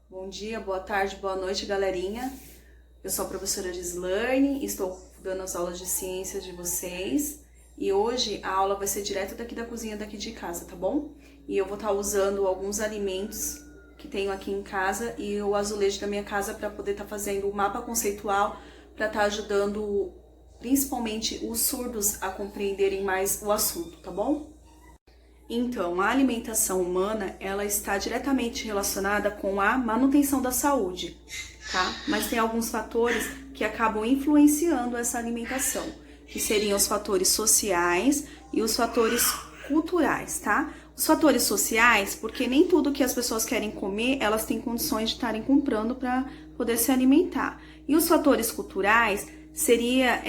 Bom dia, boa tarde, boa noite, galerinha. Eu sou a professora Gislaine, estou dando as aulas de ciências de vocês e hoje a aula vai ser direto daqui da cozinha daqui de casa, tá bom? E eu vou estar usando alguns alimentos que tenho aqui em casa e o azulejo da minha casa para poder estar fazendo o mapa conceitual para estar ajudando principalmente os surdos a compreenderem mais o assunto, tá bom? Então, a alimentação humana, ela está diretamente relacionada com a manutenção da saúde, tá? Mas tem alguns fatores que acabam influenciando essa alimentação, que seriam os fatores sociais e os fatores culturais, tá? Os fatores sociais, porque nem tudo que as pessoas querem comer, elas têm condições de estarem comprando para poder se alimentar. E os fatores culturais seria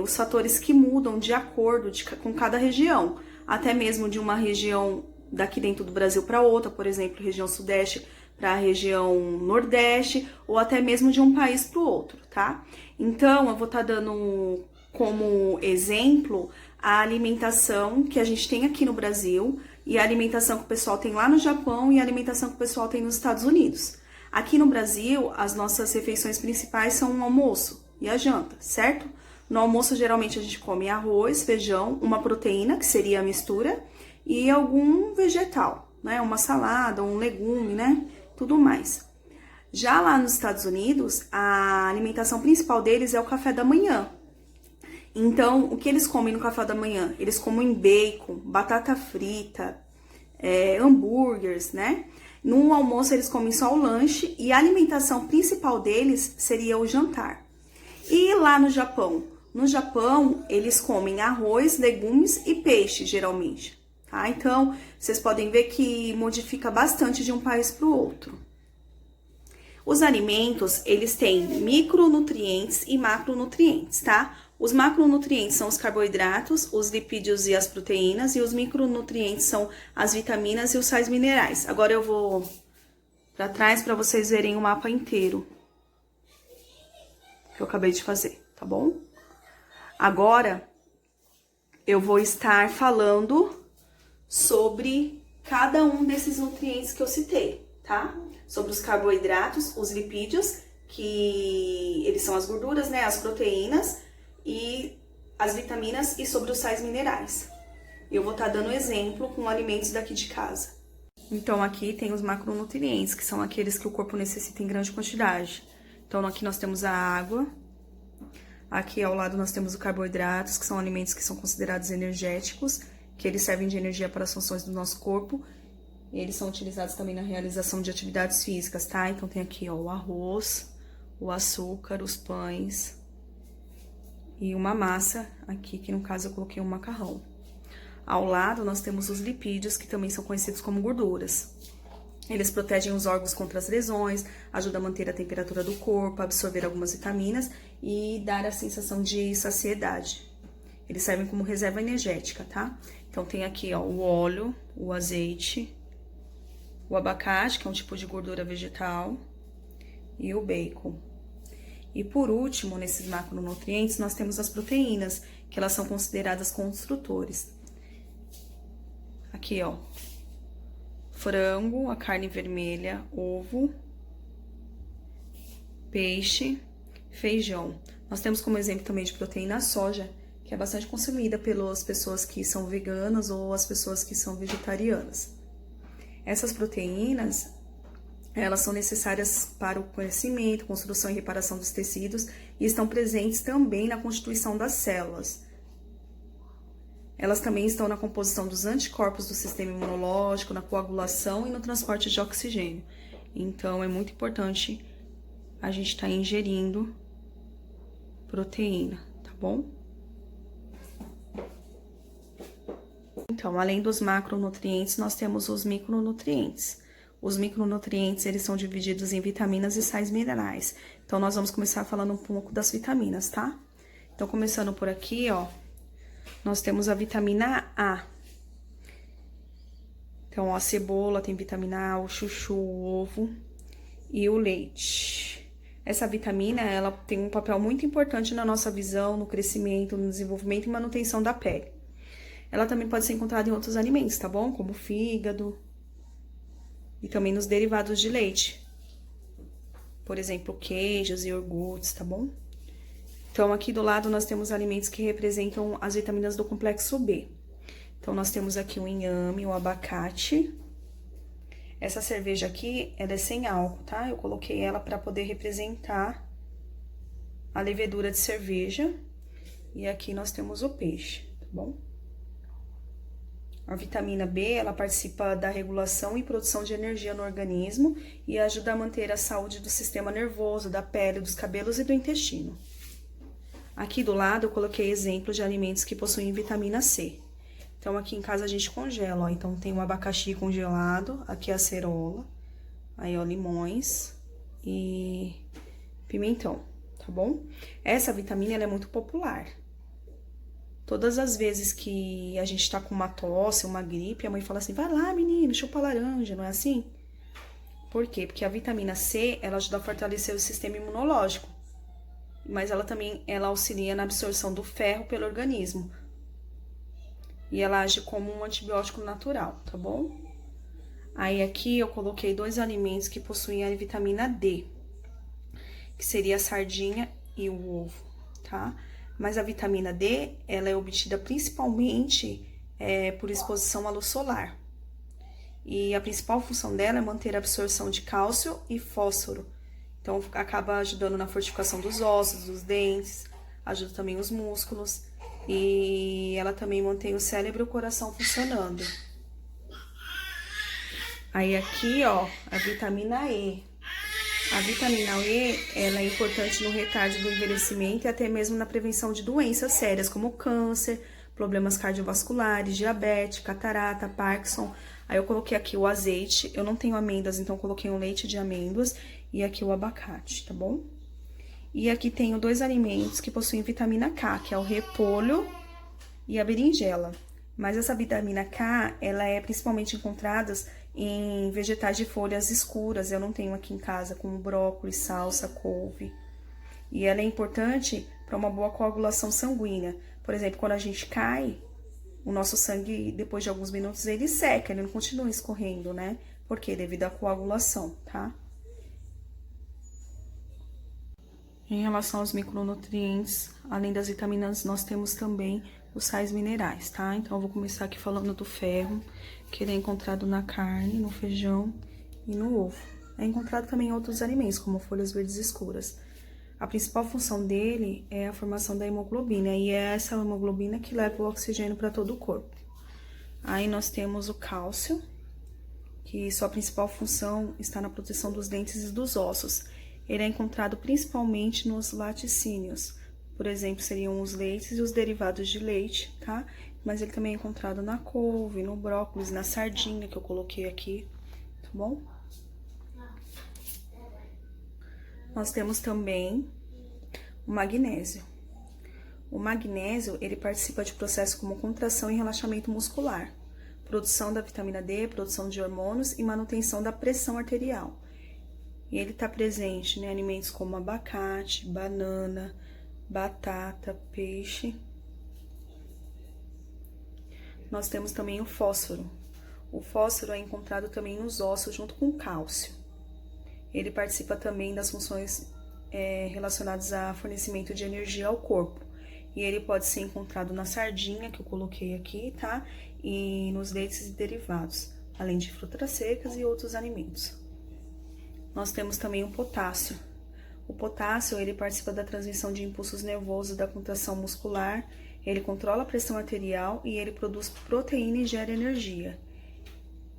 os fatores que mudam de acordo com cada região, até mesmo de uma região daqui dentro do Brasil para outra, por exemplo, região sudeste para a região nordeste, ou até mesmo de um país para o outro, tá? Então, eu vou estar dando como exemplo a alimentação que a gente tem aqui no Brasil e a alimentação que o pessoal tem lá no Japão e a alimentação que o pessoal tem nos Estados Unidos. Aqui no Brasil, as nossas refeições principais são o almoço e a janta, certo? No almoço, geralmente, a gente come arroz, feijão, uma proteína, que seria a mistura, e algum vegetal, né? Uma salada, um legume, né? Tudo mais. Já lá nos Estados Unidos, a alimentação principal deles é o café da manhã. Então, o que eles comem no café da manhã? Eles comem bacon, batata frita, hambúrgueres, né? No almoço, eles comem só o lanche e a alimentação principal deles seria o jantar. E lá no Japão? No Japão, eles comem arroz, legumes e peixe, geralmente, tá? Então, vocês podem ver que modifica bastante de um país para o outro. Os alimentos, eles têm micronutrientes e macronutrientes, tá? Os macronutrientes são os carboidratos, os lipídios e as proteínas, e os micronutrientes são as vitaminas e os sais minerais. Agora eu vou para trás para vocês verem o mapa inteiro que eu acabei de fazer, tá bom? Agora, eu vou estar falando sobre cada um desses nutrientes que eu citei, tá? Sobre os carboidratos, os lipídios, que eles são as gorduras, né? As proteínas e as vitaminas, e sobre os sais minerais. Eu vou estar dando exemplo com alimentos daqui de casa. Então, aqui tem os macronutrientes, que são aqueles que o corpo necessita em grande quantidade. Então, aqui nós temos a água. Aqui ao lado nós temos os carboidratos, que são alimentos que são considerados energéticos, que eles servem de energia para as funções do nosso corpo. E eles são utilizados também na realização de atividades físicas, tá? Então tem aqui, ó, o arroz, o açúcar, os pães e uma massa aqui, que no caso eu coloquei um macarrão. Ao lado nós temos os lipídios, que também são conhecidos como gorduras. Eles protegem os órgãos contra as lesões, ajudam a manter a temperatura do corpo, absorver algumas vitaminas e dar a sensação de saciedade. Eles servem como reserva energética, tá? Então, tem aqui, ó, o óleo, o azeite, o abacate, que é um tipo de gordura vegetal, e o bacon. E por último, nesses macronutrientes, nós temos as proteínas, que elas são consideradas construtores. Aqui, ó. Frango, a carne vermelha, ovo, peixe, feijão. Nós temos como exemplo também de proteína a soja, que é bastante consumida pelas pessoas que são veganas ou as pessoas que são vegetarianas. Essas proteínas, elas são necessárias para o crescimento, construção e reparação dos tecidos e estão presentes também na constituição das células. Elas também estão na composição dos anticorpos do sistema imunológico, na coagulação e no transporte de oxigênio. Então, é muito importante a gente estar ingerindo proteína, tá bom? Então, além dos macronutrientes, nós temos os micronutrientes. Os micronutrientes, eles são divididos em vitaminas e sais minerais. Então, nós vamos começar falando um pouco das vitaminas, tá? Então, começando por aqui, ó. Nós temos a vitamina A. Então, ó, a cebola tem vitamina A, o chuchu, o ovo e o leite. Essa vitamina, ela tem um papel muito importante na nossa visão, no crescimento, no desenvolvimento e manutenção da pele. Ela também pode ser encontrada em outros alimentos, tá bom? Como fígado e também nos derivados de leite. por exemplo, queijos e iogurtes, tá bom? Então, aqui do lado nós temos alimentos que representam as vitaminas do complexo B. Então, nós temos aqui o inhame, o abacate. Essa cerveja aqui, ela é sem álcool, tá? Eu coloquei ela para poder representar a levedura de cerveja. E aqui nós temos o peixe, tá bom? A vitamina B, ela participa da regulação e produção de energia no organismo e ajuda a manter a saúde do sistema nervoso, da pele, dos cabelos e do intestino. Aqui do lado eu coloquei exemplos de alimentos que possuem vitamina C. Então, aqui em casa a gente congela, ó. Então, tem o abacaxi congelado, aqui a acerola, aí, ó, limões e pimentão, tá bom? Essa vitamina, ela é muito popular. Todas as vezes que a gente tá com uma tosse, uma gripe, a mãe fala assim, vai lá, menino, chupa laranja, não é assim? Por quê? Porque a vitamina C, ela ajuda a fortalecer o sistema imunológico. Mas ela também, ela auxilia na absorção do ferro pelo organismo. E ela age como um antibiótico natural, tá bom? Aí aqui eu coloquei 2 alimentos que possuem a vitamina D, que seria a sardinha e o ovo, tá? Mas a vitamina D, ela é obtida principalmente por exposição à luz solar. E a principal função dela é manter a absorção de cálcio e fósforo. Então, acaba ajudando na fortificação dos ossos, dos dentes, ajuda também os músculos. E ela também mantém o cérebro e o coração funcionando. Aí aqui, ó, a vitamina E. A vitamina E, ela é importante no retardo do envelhecimento e até mesmo na prevenção de doenças sérias, como câncer, problemas cardiovasculares, diabetes, catarata, Parkinson. Aí eu coloquei aqui o azeite, eu não tenho amêndoas, então coloquei um leite de amêndoas e aqui o abacate, tá bom? E aqui tenho 2 alimentos que possuem vitamina K, que é o repolho e a berinjela. Mas essa vitamina K, ela é principalmente encontrada em vegetais de folhas escuras. Eu não tenho aqui em casa, como brócolis, salsa, couve. E ela é importante para uma boa coagulação sanguínea. Por exemplo, quando a gente cai, o nosso sangue, depois de alguns minutos, ele seca, ele não continua escorrendo, né? Por quê? Devido à coagulação, tá? Em relação aos micronutrientes, além das vitaminas, nós temos também os sais minerais, tá? Então, eu vou começar aqui falando do ferro, que ele é encontrado na carne, no feijão e no ovo. É encontrado também em outros alimentos, como folhas verdes escuras. A principal função dele é a formação da hemoglobina, e é essa hemoglobina que leva o oxigênio para todo o corpo. Aí, nós temos o cálcio, que sua principal função está na proteção dos dentes e dos ossos. Ele é encontrado principalmente nos laticínios, por exemplo, seriam os leites e os derivados de leite, tá? Mas ele também é encontrado na couve, no brócolis, na sardinha que eu coloquei aqui, tá bom? Nós temos também o magnésio. O magnésio, ele participa de processos como contração e relaxamento muscular, produção da vitamina D, produção de hormônios e manutenção da pressão arterial. E ele está presente em alimentos como abacate, banana, batata, peixe. Nós temos também o fósforo. O fósforo é encontrado também nos ossos junto com o cálcio. Ele participa também das funções relacionadas a fornecimento de energia ao corpo. E ele pode ser encontrado na sardinha, que eu coloquei aqui, tá? E nos leites e derivados, além de frutas secas e outros alimentos. Nós temos também o potássio. O potássio, ele participa da transmissão de impulsos nervosos da contração muscular, ele controla a pressão arterial e ele produz proteína e gera energia.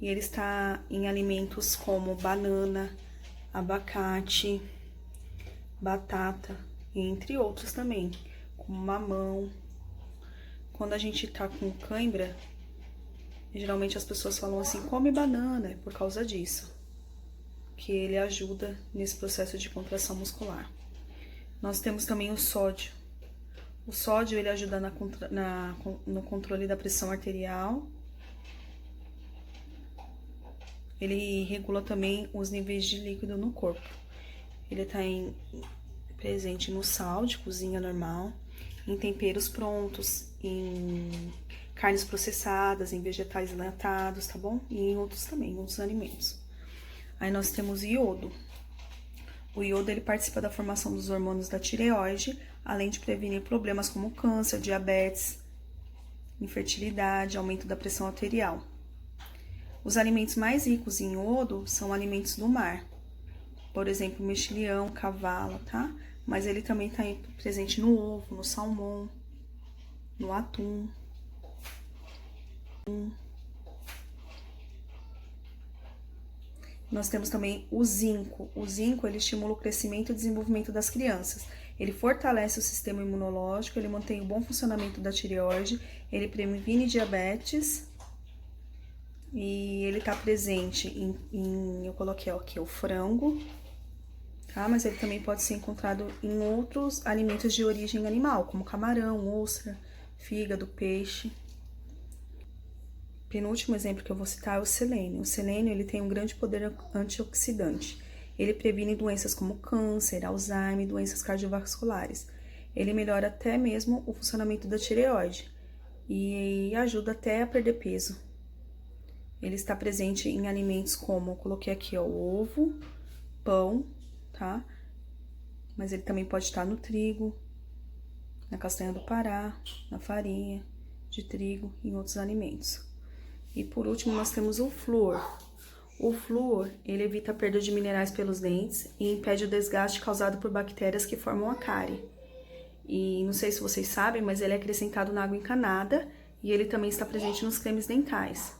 E ele está em alimentos como banana, abacate, batata, entre outros também, como mamão. Quando a gente tá com cãibra, geralmente as pessoas falam assim, come banana, é por causa disso, que ele ajuda nesse processo de contração muscular. Nós temos também o sódio. O sódio, ele ajuda no controle da pressão arterial. Ele regula também os níveis de líquido no corpo. Ele está presente no sal de cozinha normal, em temperos prontos, em carnes processadas, em vegetais enlatados, tá bom? E em outros também, em outros alimentos. Aí nós temos iodo. O iodo ele participa da formação dos hormônios da tireoide, além de prevenir problemas como câncer, diabetes, infertilidade, aumento da pressão arterial. Os alimentos mais ricos em iodo são alimentos do mar, por exemplo, mexilhão, cavalo, tá? Mas ele também está presente no ovo, no salmão, no atum. Nós temos também o zinco. O zinco, ele estimula o crescimento e desenvolvimento das crianças. Ele fortalece o sistema imunológico, ele mantém o bom funcionamento da tireoide, ele previne diabetes e ele está presente eu coloquei aqui o frango, tá? Mas ele também pode ser encontrado em outros alimentos de origem animal, como camarão, ostra, fígado, peixe. Penúltimo exemplo que eu vou citar é o selênio. O selênio ele tem um grande poder antioxidante. Ele previne doenças como câncer, Alzheimer e doenças cardiovasculares. Ele melhora até mesmo o funcionamento da tireoide e ajuda até a perder peso. Ele está presente em alimentos como, eu coloquei aqui, ó, o ovo, pão, tá? Mas ele também pode estar no trigo, na castanha do Pará, na farinha de trigo e em outros alimentos. E por último, nós temos o flúor. O flúor, ele evita a perda de minerais pelos dentes e impede o desgaste causado por bactérias que formam a cárie. E não sei se vocês sabem, mas ele é acrescentado na água encanada e ele também está presente nos cremes dentais.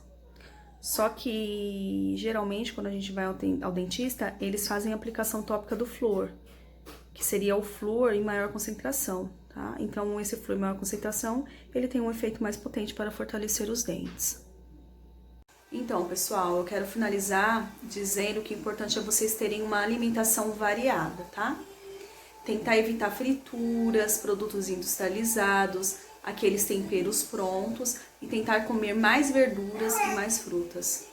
Só que, geralmente, quando a gente vai ao dentista, eles fazem a aplicação tópica do flúor, que seria o flúor em maior concentração, tá? Então, esse flúor em maior concentração, ele tem um efeito mais potente para fortalecer os dentes. Então, pessoal, eu quero finalizar dizendo que o importante é vocês terem uma alimentação variada, tá? Tentar evitar frituras, produtos industrializados, aqueles temperos prontos e tentar comer mais verduras e mais frutas.